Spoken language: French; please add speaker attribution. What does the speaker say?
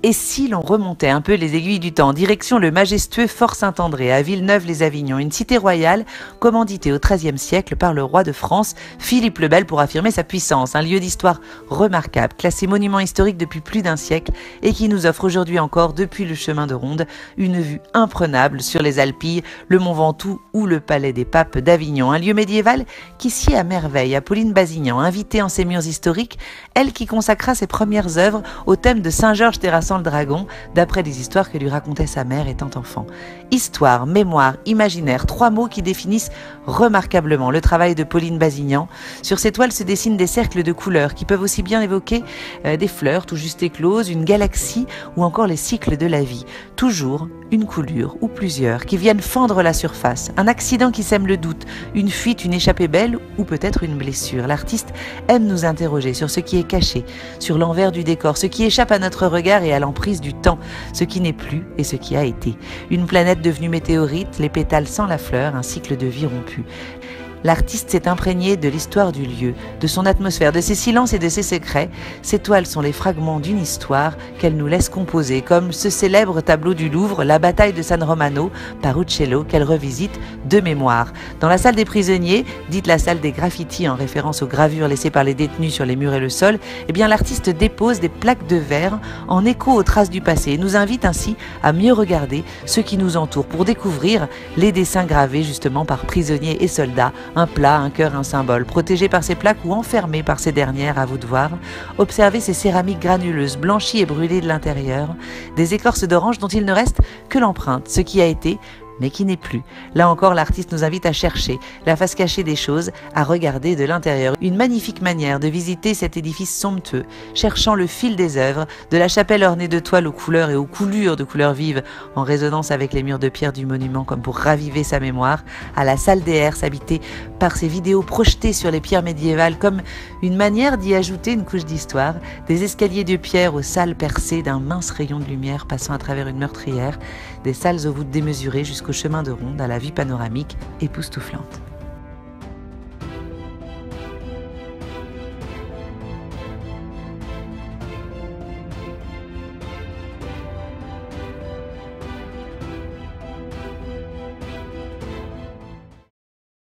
Speaker 1: Et si l'on remontait un peu les aiguilles du temps, direction le majestueux Fort Saint-André à Villeneuve-les-Avignon, une cité royale commanditée au XIIIe siècle par le roi de France, Philippe le Bel, pour affirmer sa puissance. Un lieu d'histoire remarquable, classé monument historique depuis plus d'un siècle et qui nous offre aujourd'hui encore, depuis le chemin de Ronde, une vue imprenable sur les Alpilles, le Mont Ventoux ou le Palais des Papes d'Avignon. Un lieu médiéval qui sied à merveille à Pauline Bazignan, invitée en ses murs historiques, elle qui consacra ses premières œuvres au thème de Saint-Georges terrassant le dragon, d'après les histoires que lui racontait sa mère étant enfant. Histoire, mémoire, imaginaire, trois mots qui définissent remarquablement le travail de Pauline Bazignan. Sur ces toiles se dessinent des cercles de couleurs qui peuvent aussi bien évoquer des fleurs tout juste écloses, une galaxie ou encore les cycles de la vie. Toujours une coulure ou plusieurs qui viennent fendre la surface, un accident qui sème le doute, une fuite, une échappée belle ou peut-être une blessure. L'artiste aime nous interroger sur ce qui est caché, sur l'envers du décor, ce qui échappe à notre regard et à l'emprise du temps, ce qui n'est plus et ce qui a été. Une planète devenue météorite, les pétales sans la fleur, un cycle de vie rompu. L'artiste s'est imprégné de l'histoire du lieu, de son atmosphère, de ses silences et de ses secrets. Ces toiles sont les fragments d'une histoire qu'elle nous laisse composer, comme ce célèbre tableau du Louvre, La bataille de San Romano, par Uccello, qu'elle revisite de mémoire. Dans la salle des prisonniers, dite la salle des graffitis en référence aux gravures laissées par les détenus sur les murs et le sol, eh bien l'artiste dépose des plaques de verre en écho aux traces du passé et nous invite ainsi à mieux regarder ce qui nous entoure pour découvrir les dessins gravés justement par prisonniers et soldats. Un plat, un cœur, un symbole, protégé par ces plaques ou enfermé par ces dernières, à vous de voir. Observez ces céramiques granuleuses, blanchies et brûlées de l'intérieur, des écorces d'orange dont il ne reste que l'empreinte, ce qui a été, mais qui n'est plus. Là encore, l'artiste nous invite à chercher la face cachée des choses, à regarder de l'intérieur. Une magnifique manière de visiter cet édifice somptueux, cherchant le fil des œuvres, de la chapelle ornée de toiles aux couleurs et aux coulures de couleurs vives, en résonance avec les murs de pierre du monument comme pour raviver sa mémoire, à la salle des Herses, habitée par ces vidéos projetées sur les pierres médiévales comme une manière d'y ajouter une couche d'histoire, des escaliers de pierre aux salles percées d'un mince rayon de lumière passant à travers une meurtrière, des salles aux voûtes démesurées jusqu'au chemin de Ronde à la vue panoramique époustouflante.